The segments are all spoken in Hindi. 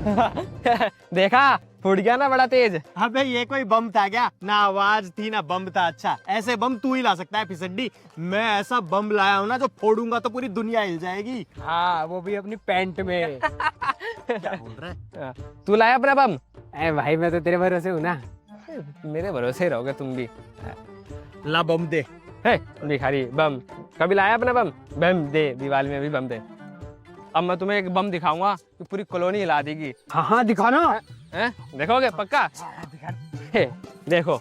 देखा, फूट गया ना बड़ा तेज। अबे ये कोई बम था क्या? ना आवाज थी ना बम था। अच्छा ऐसे बम तू ही ला सकता है फिसड्डी। मैं ऐसा बम लाया हूँ ना जो फोड़ूंगा तो पूरी दुनिया हिल जाएगी। हाँ वो भी अपनी पैंट में। क्या बोल रहा है? तू लाया अपना बम? ए भाई मैं तो तेरे भरोसे हूँ ना। मेरे भरोसे रहोगे तुम भी। ला बम दे। हे भिखारी, बम कभी लाया अपना बम? बम दे, दिवाली में भी बम दे। अब मैं तुम्हें एक बम दिखाऊंगा कि पूरी कॉलोनी हिला देगी। हाँ हाँ दिखाना। हैं? देखोगे पक्का? हे, देखो,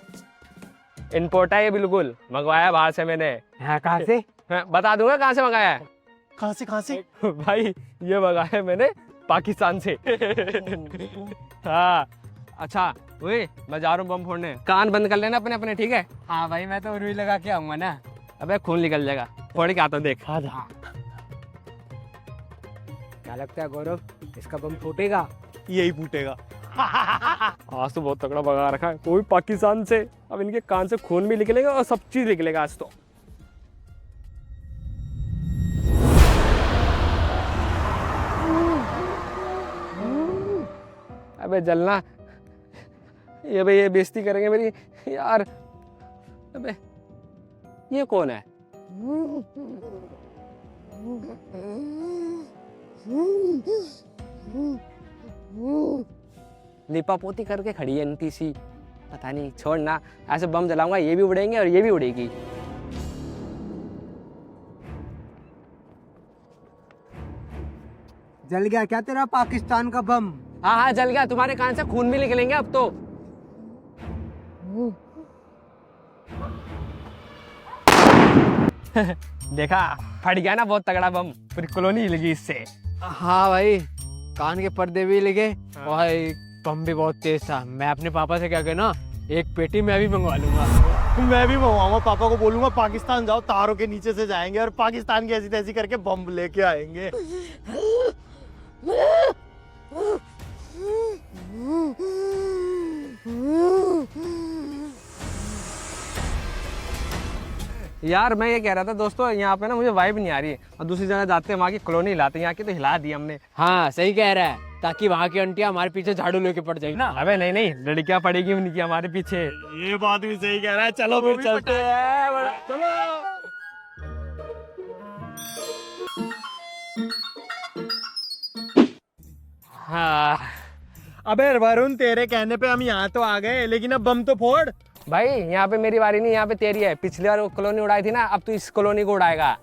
इम्पोर्ट है ये, बिल्कुल मंगवाया बाहर से मैंने। हाँ कहाँ से? बता दूंगा कहाँ से मंगाया है। कहाँ से? भाई ये मंगाया है मैंने पाकिस्तान से। हाँ अच्छा, वही मैं जा रहा हूँ बम फोड़ने। कान बंद कर लेना अपने अपने, ठीक है? हाँ भाई मैं तो रुई लगा के आऊंगा ना। अबे खून निकल जाएगा। फोड़ के आता हूँ, देख। हाँ। क्या लगता है गौरव, इसका बम फूटेगा? यही फूटेगा। आज तो बहुत तगड़ा भगा रखा है, वो भी पाकिस्तान से। अब इनके कान से खून भी निकलेगा और सब चीज निकलेगा आज तो। अबे जलना, ये भाई ये बेइज्जती करेंगे मेरी यार। अबे ये कौन है? लिपापोती करके खड़ी है NTC। पता नहीं, छोड़ना। ऐसे बम जलाऊंगा, ये भी उड़ेंगे और ये भी उड़ेगी। जल गया क्या तेरा पाकिस्तान का बम? हाँ हाँ जल गया, तुम्हारे कान से खून भी निकलेंगे अब तो। देखा, फट गया ना बहुत तगड़ा बम, पूरी कॉलोनी हिल गई इससे। हाँ भाई, कान के पर्दे भी लगे। भाई बम भी बहुत तेज था। मैं अपने पापा से क्या कहना, एक पेटी मैं भी मंगवा लूंगा। मैं भी मंगवाऊंगा, पापा को बोलूंगा पाकिस्तान जाओ, तारों के नीचे से जाएंगे और पाकिस्तान की ऐसी तैसी करके बम लेके आएंगे। यार मैं ये कह रहा था दोस्तों, यहाँ पे ना मुझे वाइब नहीं आ रही है, और दूसरी जगह जाते हैं वहाँ की कॉलोनी हिलाते हैं, यहाँ की तो हिला दी हमने। हाँ सही कह रहा है, ताकि वहाँ की आंटियां हमारे पीछे झाड़ू लेके पड़ जाएगी ना। अबे नहीं नहीं, लड़कियाँ पड़ेगी उनकी हमारे पीछे। ये बात भी सही कह रहा है। चलो फिर चलते हैं। चलो। हाँ अबे वरुण, तेरे कहने पे हम यहाँ तो आ गए, लेकिन अब बम तो फोड़। भाई यहाँ पे मेरी बारी नहीं, यहाँ पे तेरी है। पिछली बार वो कॉलोनी उड़ाई थी ना, अब तू इस कॉलोनी को उड़ाएगा।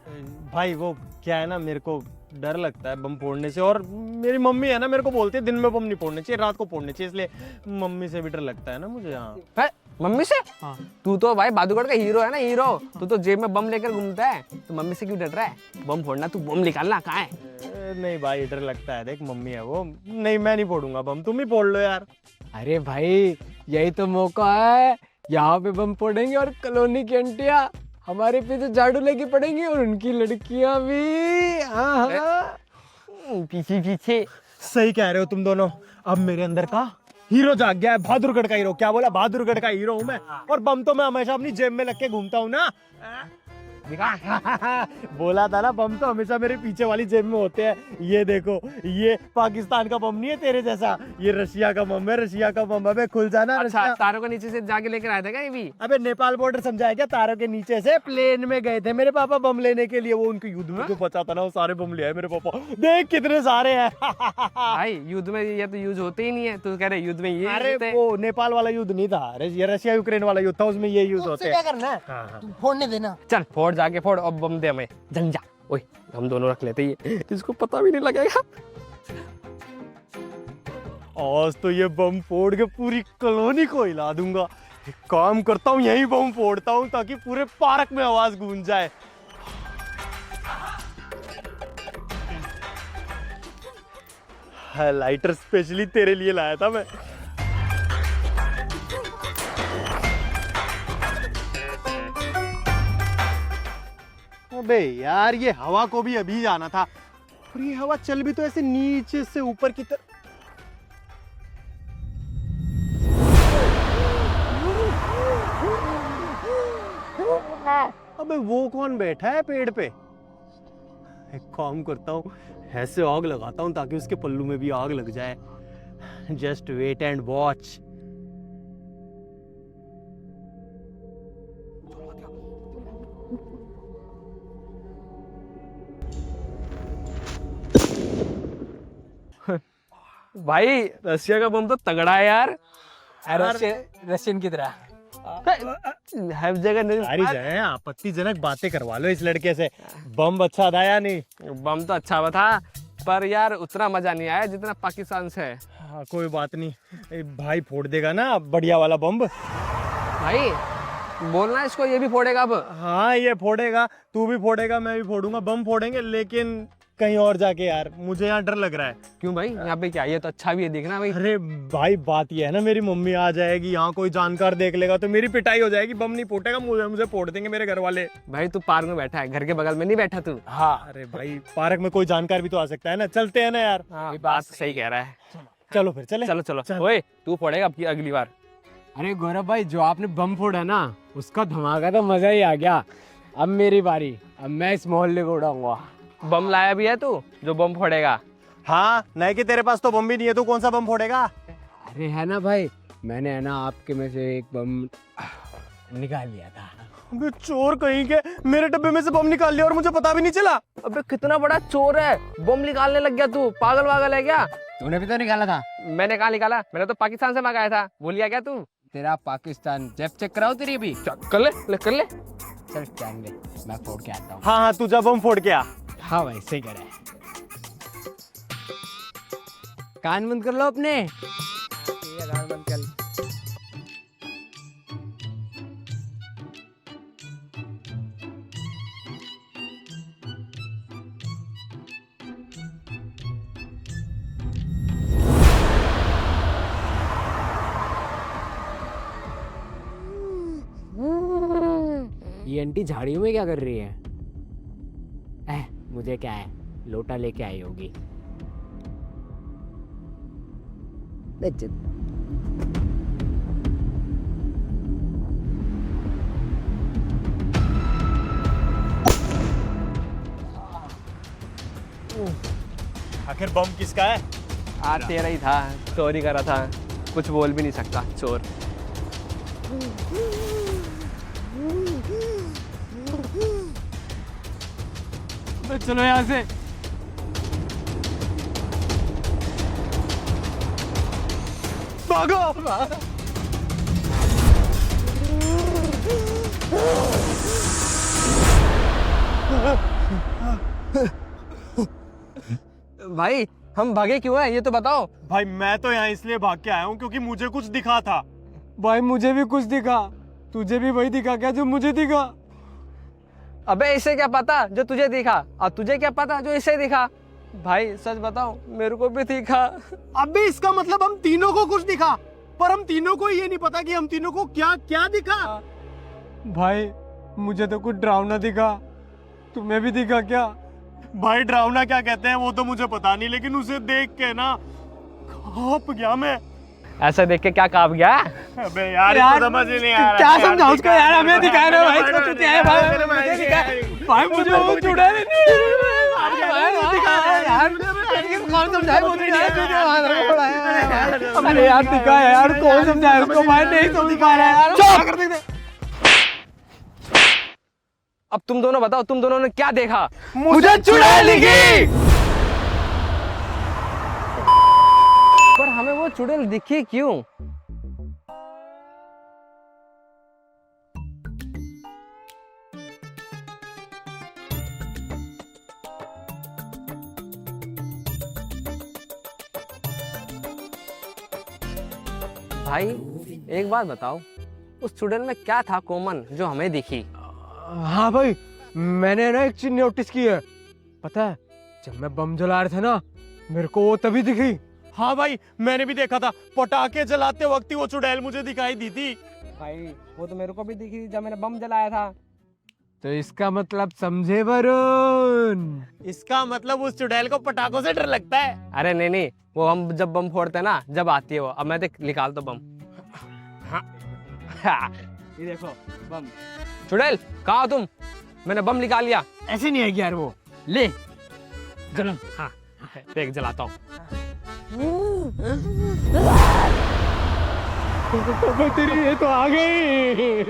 भाई वो क्या है ना, मेरे को डर लगता है बम फोड़ने से, और मेरी मम्मी है ना मेरे को बोलती है दिन में बम नहीं फोड़ने चाहिए, रात को फोड़ने चाहिए, इसलिए मम्मी से भी डर लगता है ना मुझे। हाँ मम्मी से? हाँ। तू तो भाई बादूगढ़ का हीरो है ना, हीरो। तू तो जेब में बम लेकर घूमता है, तो मम्मी से क्यों डर रहा है? बम फोड़ना, तू बम निकालना कहाँ है? नहीं भाई डर लगता है, देख मम्मी है वो। नहीं मैं नहीं फोड़ूंगा बम, तुम ही फोड़ लो यार। अरे भाई यही तो मौका है, यहाँ पे बम फोड़ेंगे और कॉलोनी की आंटियां हमारे पीछे झाड़ू लेके पड़ेंगी और उनकी लड़कियां भी। हाँ हाँ पीछे पीछे। सही कह रहे हो तुम दोनों। अब मेरे अंदर का हीरो जाग गया है, बहादुरगढ़ का हीरो। क्या बोला? बहादुरगढ़ का हीरो हूँ मैं, और बम तो मैं हमेशा अपनी जेब में लग के घूमता हूँ ना। बोला था ना, बम तो हमेशा मेरे पीछे वाली जेब में होते हैं। ये देखो, ये पाकिस्तान का बम नहीं है तेरे जैसा, ये रशिया का बम है, रशिया का बम। अबे खुल जाना। अच्छा, रशिया। तारों के नीचे से जाके लेकर आया था क्या ये भी? अबे नेपाल बॉर्डर समझा है क्या? तारों के नीचे से प्लेन में गए थे मेरे पापा बम लेने के लिए। वो उनके युद्ध में जो बचा था ना, वो सारे बम ले आए मेरे पापा। देख कितने सारे हैं। भाई युद्ध में ये तो यूज होते ही नहीं है, तू कह रहे युद्ध में ये अरे होते हैं। वो नेपाल वाला युद्ध नहीं था, ये रशिया यूक्रेन वाला युद्ध था, उसमें ये यूज होते हैं। क्या करना है? हाँ। तुम फोड़ने देना। चल फोड़, जाके फोड़, अब बम दे हमें। जल जा। ओए हम दोनों रख लेते हैं, इसको पता भी नहीं लगेगा। आज तो ये बम फोड़ के पूरी कॉलोनी को हिला दूंगा। एक काम करता हूँ, यही बम फोड़ता हूँ ताकि पूरे पार्क में आवाज गूंज जाए। लाइटर स्पेशली तेरे लिए लाया था मैं। अबे यार, ये हवा को भी अभी जाना था, और ये हवा चल भी तो ऐसे नीचे से ऊपर की तरफ। अबे वो कौन बैठा है पेड़ पे? एक काम करता हूँ, ऐसे आग लगाता हूँ ताकि उसके पल्लू में भी आग लग जाए। Just wait and watch. भाई रशिया का बम तो तगड़ा है यार। रशियन की तरह। हर जगह नहीं। सारी जगह आपत्तिजनक बातें करवा लो इस लड़के से। बम अच्छा था या नहीं? बम तो अच्छा था पर यार उतना मजा नहीं आया जितना पाकिस्तान से है। हाँ, कोई बात नहीं, ए, भाई फोड़ देगा ना बढ़िया वाला बम। भाई बोलना इसको ये भी फोड़ेगा अब। हाँ ये फोड़ेगा, तू भी फोड़ेगा, मैं भी फोड़ूंगा, बम फोड़ेंगे, लेकिन कहीं और जाके यार। मुझे यहाँ डर लग रहा है। क्यों भाई? यहाँ पे क्या, ये तो अच्छा भी है देखना भाई। अरे भाई बात ये है ना, मेरी मम्मी आ जाएगी, यहाँ कोई जानकार देख लेगा तो मेरी पिटाई हो जाएगी। बम नहीं फूटेगा, मुझे फोड़ देंगे मेरे घर वाले। भाई तू पार्क में बैठा है, घर के बगल में नहीं बैठा तू। हाँ अरे भाई पार्क में कोई जानकार भी तो आ सकता है ना, चलते हैं ना यार। हाँ बात सही कह रहा है। चलो फिर चले। चलो चलो। ओए तू फोड़ेगा अब की अगली बार। अरे गौरव भाई, जो आपने बम फोड़ा ना उसका धमाका तो मजा ही आ गया। अब मेरी बारी, अब मैं इस मोहल्ले को उड़ाऊंगा। बम लाया भी है तू जो बम फोड़ेगा? हाँ नहीं कि तेरे पास तो बम भी नहीं है, तू कौन सा बम फोड़ेगा? अरे है ना भाई, मैंने है ना आपके में से एक बम निकाल लिया था। अबे चोर कहीं के, मेरे डब्बे में से बम निकाल लिया और मुझे पता भी नहीं चला। अबे कितना बड़ा चोर है, बम निकालने लग गया तू। पागल वागल है क्या? तूने भी तो निकाला था। मैंने कहाँ निकाला? मैंने तो पाकिस्तान से मंगाया था, भूल गया क्या तू? तेरा पाकिस्तान जेब चेक कराओ तेरी अभी। कर ले कर ले। चल चल ले, मैं फोड़ के आता हूँ। हाँ हाँ तू जा बम फोड़ के आ। हाँ भाई सही कह रहा है। कान बंद कर लो अपने। कान बंद कर। ये आंटी झाड़ियों में क्या कर रही है? मुझे क्या है, लोटा लेके आई होगी। आखिर बम किसका है? तेरा ही था, चोरी करा था, कुछ बोल भी नहीं सकता चोर। चलो यहाँ से। भागो। भाई हम भागे क्यों हैं ये तो बताओ। भाई मैं तो यहाँ इसलिए भाग के आया हूँ क्योंकि मुझे कुछ दिखा था। भाई मुझे भी कुछ दिखा, तुझे भी वही दिखा क्या जो मुझे दिखा? अबे इसे क्या पता जो तुझे दिखा, और तुझे क्या पता जो इसे दिखा? भाई सच बताओ, मेरे को भी दिखा। अबे इसका मतलब हम तीनों को कुछ दिखा, पर हम तीनों को ये नहीं पता कि हम तीनों को क्या क्या दिखा। भाई मुझे तो कुछ डरावना दिखा, तुम्हें भी दिखा क्या? भाई डरावना क्या कहते हैं वो तो मुझे पता नहीं, लेकिन उसे देख के ना कांप गया मैं। ऐसा देख के क्या कांप गया? अबे यार इसको समझ ही नहीं आ रहा। क्या समझाऊं उसको यार, हमें दिखाया ना भाई, इसको तुझे है भाई, मुझे दिखाया भाई, मुझे वो चुड़ैल नहीं यार, कौन समझाए वो नहीं है तुझे यार। अरे यार दिखा है यार, कौन समझाए उसको भाई, नहीं तो दिखा रहा है यार। चुप कर दे। अब तुम दोनों बताओ, तुम दोनों ने क्या देखा? मुझे चुड़ैल दिखी। पर हमें वो चुड़ैल दिखी क्यों? भाई एक बात बताओ, उस चुड़ैल में क्या था कॉमन जो हमें दिखी? हाँ भाई, मैंने ना एक चीज नोटिस की है, पता है जब मैं बम जला रहा था ना, मेरे को वो तभी दिखी। हाँ भाई मैंने भी देखा था, पटाखे जलाते वक्त ही वो चुड़ैल मुझे दिखाई दी थी। भाई वो तो मेरे को भी दिखी जब मैंने बम जलाया था। तो इसका मतलब समझे वरुण? इसका मतलब उस चुड़ैल को पटाखों से डर लगता है। अरे नहीं नहीं, वो हम जब बम फोड़ते हैं ना, जब आती है वो। अब मैं देख निकाल तो बम। हाँ। ये देखो बम। चुड़ैल कहाँ हो तुम? मैंने बम निकाल लिया। ऐसे नहीं है यार, वो ले जला। हाँ देख जलाता हूँ। तेरी ये तो आ गई।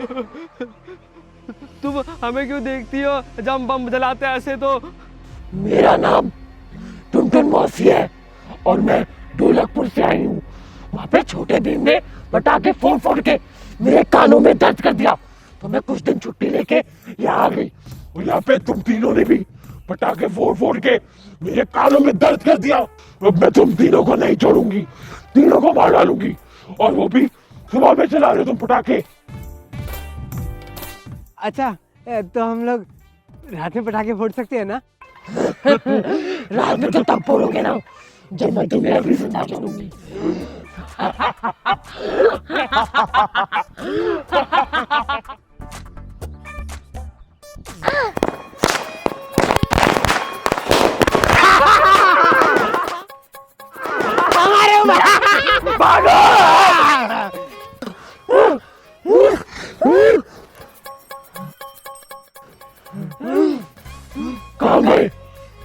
तुम हमें क्यों देखती हो जब हम बम जलाते हैं ऐसे? तो मेरा नाम टुनटुन मौसी है और मैं ढोलकपुर से आई हूँ। वहाँ पे छोटे भीम ने पटाखे फोड़ फोड़ के मेरे कानों में दर्द कर दिया, तो मैं कुछ दिन छुट्टी लेके यहाँ आ गई। और यहाँ पे तुम तीनों ने भी पटाखे फोड़ फोड़ के मेरे कानों में दर्द कर दिया। अब मैं तुम तीनों को नहीं छोड़ूंगी, तीनों को मार डालूंगी। और वो भी सुबह में चला रहे हो तुम पटाखे। अच्छा, तो हम लोग रात में पटाखे फोड़ सकते हैं ना? रात में तो तब फोड़ोगे ना जब मैं तुम्हें अभी जिंदा छोड़ूंगी।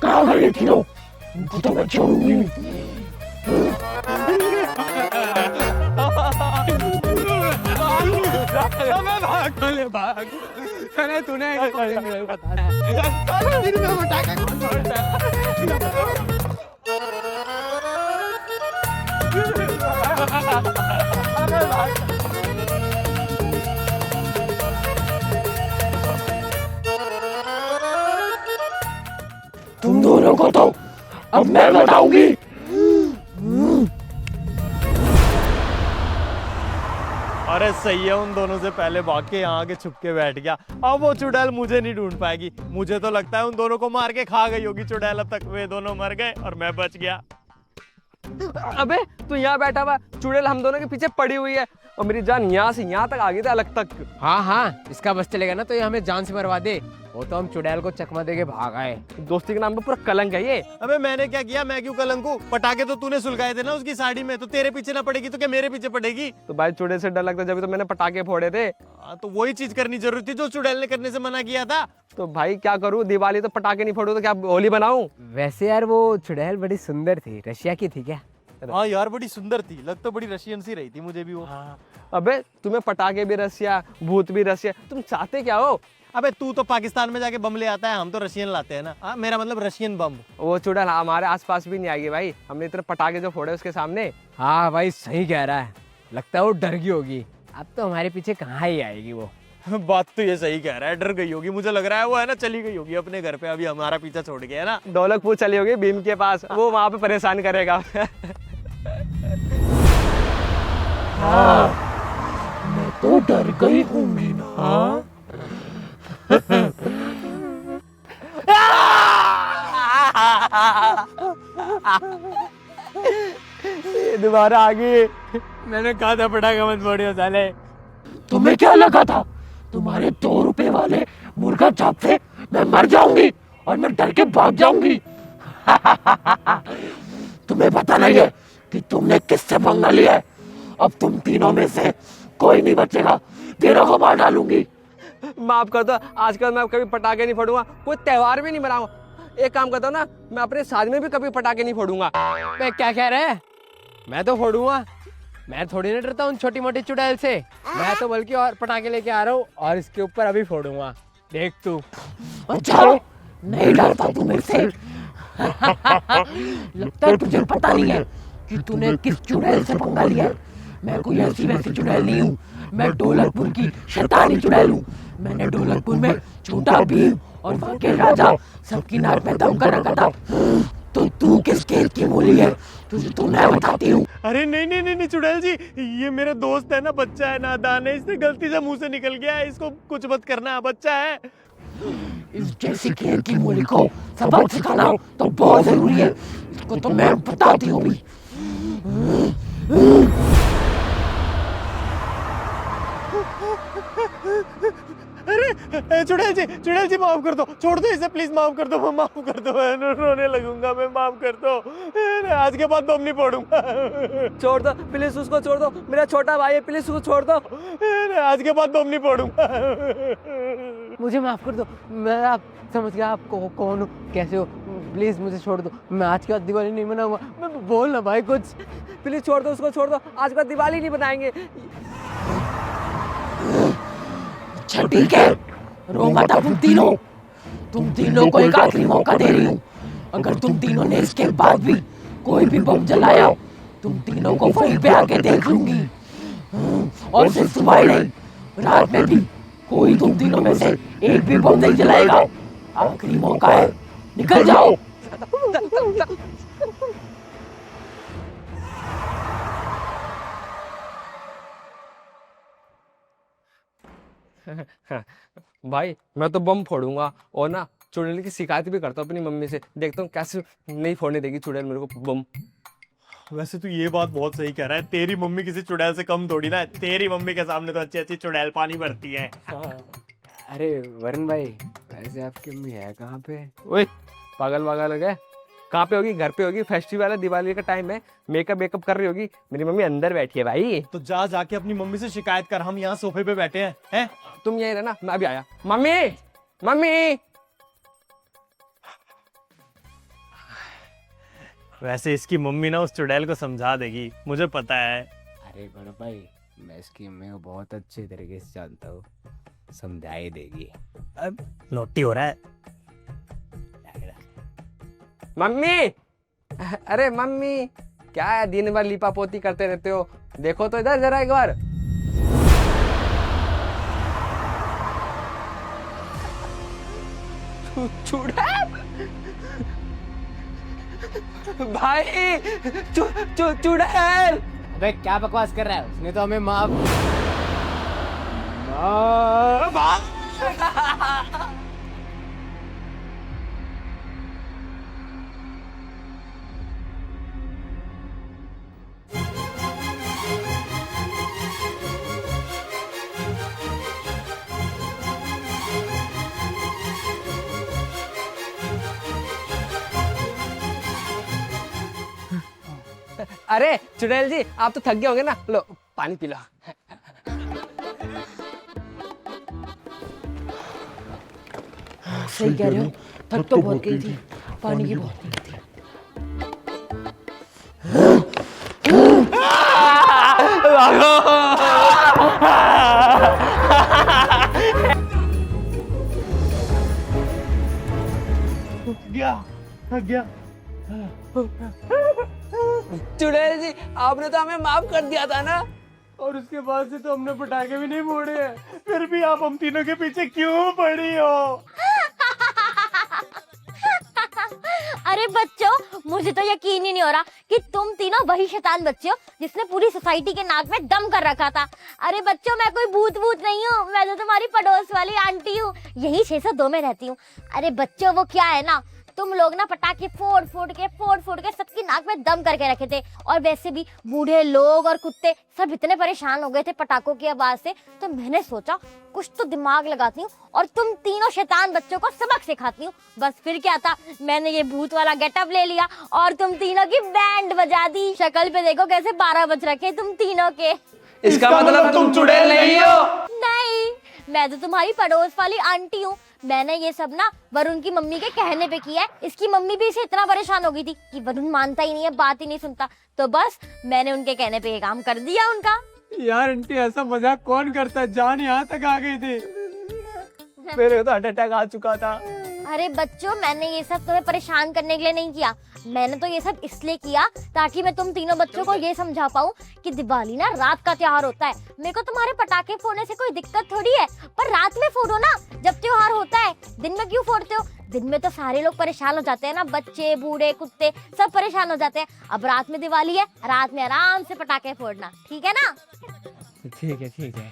कहाँ गए तीनों? उनको तो मैं छोड़ूंगी नहीं। भाग तूने तुम दोनों को तो अब मैं बताऊंगी। अरे सही है, उन दोनों से पहले भाग के यहाँ आके छुप के बैठ गया। अब वो चुड़ैल मुझे नहीं ढूंढ पाएगी। मुझे तो लगता है उन दोनों को मार के खा गई होगी चुड़ैल। अब तक वे दोनों मर गए और मैं बच गया। अबे तू यहाँ बैठा हुआ, चुड़ैल हम दोनों के पीछे पड़ी हुई है और मेरी जान यहाँ से यहाँ तक आ गई थी, अलग तक। हाँ हाँ, इसका बस चलेगा ना तो ये हमें जान से मरवा दे। वो तो हम चुड़ैल को चकमा देके भाग आए। दोस्ती के नाम पे पूरा कलंक है ये। अबे मैंने क्या किया? मैं क्यों कलंक हूँ? पटाखे तो तूने सुलगाए थे ना उसकी साड़ी में, तो तेरे पीछे ना पड़ेगी तो क्या मेरे पीछे पड़ेगी? तो भाई चुड़ैल से डर लगता, जब तो मैंने पटाखे फोड़े थे। तो वही चीज करनी जरूरी थी जो चुड़ैल ने करने से मना किया था। तो भाई क्या करूँ, दिवाली तो पटाखे नहीं फोड़ू तो क्या होली बनाऊं? वैसे यार वो चुड़ैल बड़ी सुंदर थी, रशिया की थी क्या? हाँ यार, बड़ी सुंदर थी, लग तो बड़ी रशियन सी रही थी मुझे भी वो। अबे तुम्हें पटाखे भी रसिया, भूत भी रसिया, तुम चाहते क्या हो? अबे तू तो पाकिस्तान में जाके बम ले आता है, हम तो रशियन लाते हैं ना। मेरा मतलब रशियन बम। वो चुड़ैल हमारे आसपास भी नहीं आएगी भाई, हमने इतने पटाखे जो फोड़े उसके सामने। हाँ भाई सही कह रहा है, लगता है वो डर गई होगी। अब तो हमारे पीछे कहाँ ही आएगी वो। बात तो ये सही कह रहा है, डर गई होगी। मुझे लग रहा है वो है ना चली गई होगी अपने घर पे, अभी हमारा पीछा छोड़ के, है ना। ढोलकपुर चली होगी भीम के पास, वो वहां पे परेशान करेगा। मैं तो डर गई होंगी ना। ये दोबारा आ गई। मैंने कहा था पटाखा मत फोड़ियो साले। तुम्हें क्या लगा था तुम्हारे 2 रुपए वाले मुर्गा चाप से मैं मर जाऊंगी और मैं डर के भाग जाऊंगी? तुम्हें पता नहीं है कि तुमने किससे पंगा लिया है। अब तुम तीनों में से कोई नहीं बचेगा, तीनों को मार डालूंगी। माफ कर दो, आजकल मैं कभी पटाखे नहीं फोड़ूंगा, कोई त्योहार भी नहीं मनाऊंगा। एक काम करता हूँ ना, मैं अपने शादी में भी कभी पटाखे नहीं फोड़ूंगा। मैं क्या कह रहे हैं? मैं तो फोड़ूंगा। मैं थोड़ी ना डरता हूँ छोटी मोटी चुड़ैल से। मैं तो बल्कि और पटाखे लेके आ रहा हूँ और इसके ऊपर अभी फोड़ूंगा, देख तू। अच्छा, नहीं डरता तू मेरे से? लगता है तुझे पता नहीं है कि तूने किस चुड़ैल से पंगा लिया है। मैं कोई ऐसी वैसी चुड़ैल नहीं हूँ, मैं ढोलकपुर की शैतानी चुड़ैल हूँ। मैंने ढोलकपुर में छोटा भीम और वहाँ के राजा सबकी नाक में दम कर रखा था। तो तू किस खेल की मूली है, तुझे तो मैं बताती हूँ। अरे नहीं नहीं नहीं नहीं चुड़ैल जी, ये मेरा दोस्त है ना, बच्चा है, नादान है, इससे गलती से मुंह से निकल गया है, इसको कुछ मत करना, बच्चा है। इस जैसी खेल की मूली को सबक सिखाना तो बहुत जरूरी है, इसको तो मैं बताती हूँ भी। अरे चुड़ैल जी माफ कर दो, छोड़ दो इसे प्लीज, माफ कर दो, मैं माफ कर दो, मैं रोने लगूंगा, मैं माफ कर दो। आज के बाद बम नहीं फोड़ूंगा। छोड़ दो प्लीज, उसको छोड़ दो, मेरा छोटा भाई है, प्लीज उसको छोड़ दो। आज के बाद बम नहीं फोड़ूंगा। मुझे माफ कर दो, मैं आप समझ गया आप कौन हो, कैसे हो, प्लीज मुझे छोड़ दो, मैं आज के बाद दिवाली नहीं मनाऊंगा। मैं बोल ना भाई कुछ, प्लीज छोड़ दो उसको, छोड़ दो, आज के बाद दिवाली नहीं बनाएंगे। अच्छा ठीक है, रो मत अब तुम तीनों को एक आखिरी मौका दे रही हूँ। अगर तुम तीनों ने इसके बाद भी कोई भी बम जलाया, तुम तीनों को वहीं पे आके देख लूंगी। और सिर्फ सुबह ही नहीं, रात में भी कोई तुम तीनों में से एक भी बम नहीं जलाएगा। आखिरी मौका है, निकल जाओ। भाई मैं तो बम फोड़ूंगा और ना चुड़ैल की शिकायत भी करता हूँ अपनी मम्मी से, देखता हूँ कैसे नहीं फोड़ने देगी चुड़ैल मेरे को बम। वैसे तू ये बात बहुत सही कह रहा है, तेरी मम्मी किसी चुड़ैल से कम थोड़ी ना है। तेरी मम्मी के सामने तो अच्छी अच्छी चुड़ैल पानी भरती है। अरे वरुण भाई, वैसे आपकी अम्मी है कहाँ पे? ओए पागल वागल हो गए, कहाँ पे होगी? घर पे होगी, फेस्टिवल है, दिवाली का टाइम है, मेकअप कर रही होगी। मेरी मम्मी अंदर बैठी है भाई। तो जा जाके अपनी मम्मी से शिकायत कर, हम यहाँ सोफे पे बैठे हैं। तुम यही रहना, मैं अभी आया। Mummy mummy. वैसे इसकी मम्मी ना उस चुड़ैल को समझा देगी, मुझे पता है। अरे वरुण भाई, मैं इसकी अम्मी को बहुत अच्छे तरीके से जानता हूँ, समझा ही देगी। अब नोटी हो रहा है। मम्मी, अरे मम्मी क्या है, दिन भर लिपा पोती करते रहते हो, देखो तो इधर जरा एक बार। चुड़ैल भाई, चुड़ैल। अबे क्या बकवास कर रहा है, उसने तो हमें माफ। अरे चुड़ैल जी, आप तो थक गए होंगे ना, लो पानी पी लो। सही कह रहे हो, थक तो बहुत गई थी, पानी की बहुत नीड थी। गया। चुड़ैल जी, आपने तो हमें माफ कर दिया था ना। और उसके बाद से तो हमने पटाखे भी नहीं फोड़े हैं। फिर भी आप हम तीनों के पीछे क्यों पड़ी हो? अरे बच्चों, मुझे तो यकीन ही नहीं हो रहा कि तुम तीनों वही शैतान बच्चे हो जिसने पूरी सोसाइटी के नाक में दम कर रखा था। अरे बच्चों, मैं कोई भूत नहीं हूँ, मैं तो तुम्हारी पड़ोस वाली आंटी हूँ, यही 602 में रहती हूँ। अरे बच्चों, वो क्या है ना, तुम लोग ना पटाखे फोड़ फोड़ के सबकी नाक में दम करके रखे थे। और वैसे भी बूढ़े लोग और कुत्ते सब इतने परेशान हो गए थे पटाखों की आवाज से, तो मैंने सोचा कुछ तो दिमाग लगाती हूँ और तुम तीनों शैतान बच्चों को सबक सिखाती हूँ। बस फिर क्या था, मैंने ये भूत वाला गेटअप ले लिया और तुम तीनों की बैंड बजा दी। शक्ल पे देखो कैसे 12 बज रखे तुम तीनों के। इसका मतलब तुम चुड़ैल नहीं हो? नहीं, मैं तो तुम्हारी पड़ोस वाली आंटी हूँ। मैंने ये सब ना वरुण की मम्मी के कहने पे किया है। इसकी मम्मी भी इसे इतना परेशान हो गई थी कि वरुण मानता ही नहीं है, बात ही नहीं सुनता, तो बस मैंने उनके कहने पे ये काम कर दिया उनका। यार आंटी, ऐसा मजाक कौन करता है, जान यहाँ तक आ गई थी। मेरे को तो हार्ट अटैक आ चुका था। अरे बच्चों, मैंने ये सब तुम्हें परेशान करने के लिए नहीं किया, मैंने तो ये सब इसलिए किया ताकि मैं तुम तीनों बच्चों को ये समझा पाऊँ कि दिवाली ना रात का त्योहार होता है। मेरे को तुम्हारे पटाखे फोड़ने से कोई दिक्कत थोड़ी है, पर रात में फोड़ो ना, जब त्योहार होता है। दिन में क्यों फोड़ते हो? दिन में तो सारे लोग परेशान हो जाते हैं ना, बच्चे बूढ़े कुत्ते सब परेशान हो जाते हैं। अब रात में दिवाली है, रात में आराम से पटाखे फोड़ना, ठीक है ना? ठीक है ठीक है।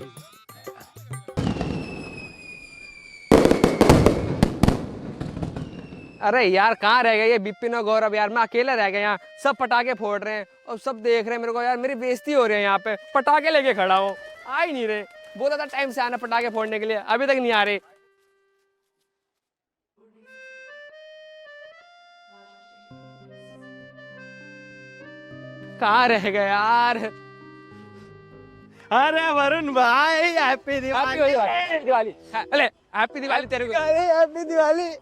अरे यार, कहाँ रह गए ये बिपिन और गौरव? यार मैं अकेला रह गया यहाँ, सब पटाखे फोड़ रहे हैं और सब देख रहे हैं मेरे को। यार मेरी बेइज्जती हो रही है यहाँ पे, पटाखे लेके खड़ा हूँ, आ ही नहीं रहे। बोला था टाइम से आना पटाखे फोड़ने के लिए, अभी तक नहीं आ रहे। कहाँ रह गए यार? अरे वरुण भाई, हैप्पी दिवाली। दिवाली। अरे हैप्पी दिवाली तेरे को। अरे हैप्पी दिवाली।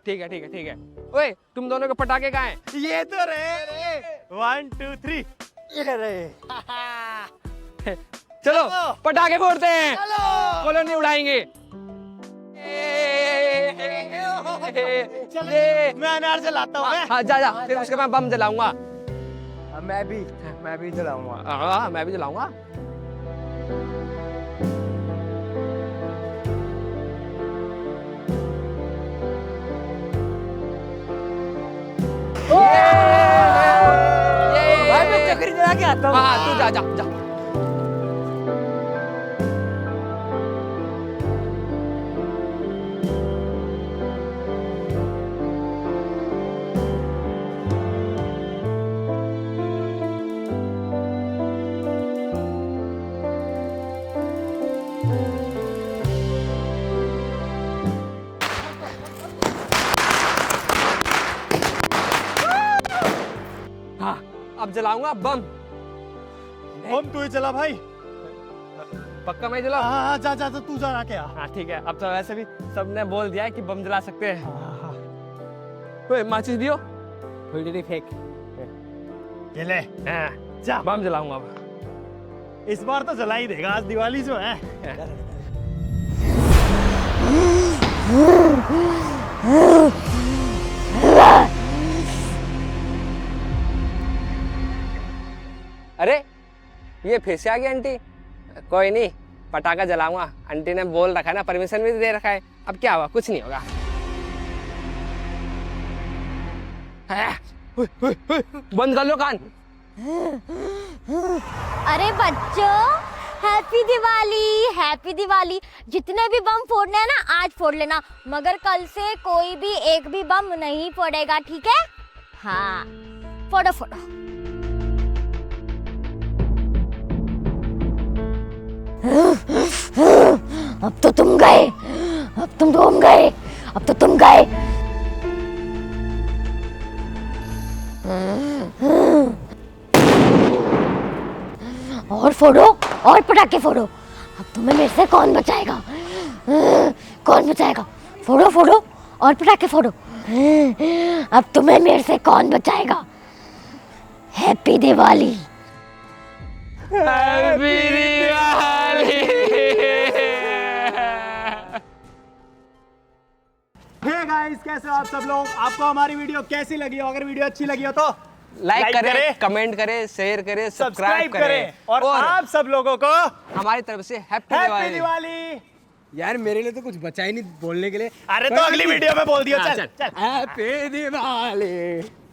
ठीक है ठीक है ठीक है। ओए तुम दोनों के पटाखे कहाँ हैं? ये तो रहे 1 2 3 ये रहे चलो पटाखे फोड़ते हैं, कॉलोनी उड़ाएंगे। ये मैं अनार जलाता हूँ हाँ जा जा, फिर उसके बाद बम जलाऊंगा। मैं भी जलाऊंगा। हाँ मैं भी जलाऊंगा। भाई मैं चक्री जला के आता हूँ। हाँ तू जा जा जा। हाँ अब जलाऊंगा बम। हम तू ही चला भाई। पक्का मैं जलाऊं? हाँ जा जा तू जा के आ। हाँ ठीक है, अब तो वैसे भी सबने बोल दिया है कि बम जला सकते हैं। ओए माचिस दियो। थोड़ी देर फेंक। ये ले हाँ, जा। बम जलाऊंगा अब। इस बार तो जला ही देगा, आज दिवाली जो है। अरे ये फिर से आ गई आंटी। कोई नहीं, पटाखा जलाऊंगा। आंटी ने बोल रखा है ना, परमिशन भी दे रखा है। अब क्या हुआ, कुछ नहीं होगा। बंद कर लो कान। अरे बच्चों, हैप्पी दिवाली, हैप्पी दिवाली। जितने भी बम फोड़ने हैं ना आज फोड़ लेना, मगर कल से कोई भी एक भी बम नहीं फोड़ेगा, ठीक है? हाँ फोड़ो फोड़ो। अब तो तुम गए, अब तुम गए, अब तो तुम गए। और फोड़ो, और पटाखे फोड़ो। अब तुम्हें मेरे से कौन बचाएगा? कौन बचाएगा? फोड़ो फोड़ो और पटाखे फोड़ो। अब तुम्हें मेरे से कौन बचाएगा? Happy Diwali. Happy Diwali. Hey guys, कैसे हो आप सब लोग? आपको हमारी वीडियो कैसी लगी हो? अगर वीडियो अच्छी लगी हो तो लाइक करें, कमेंट करें, शेयर करें, सब्सक्राइब करें और आप सब लोगों को हमारी तरफ से हैप्पी हैप्पी दिवाली। दिवाली। यार मेरे लिए तो कुछ बचा ही नहीं बोलने के लिए। अरे तो अगली वीडियो में बोल दियो। हाँ, चल चल। चल। हैप्पी दिवाली।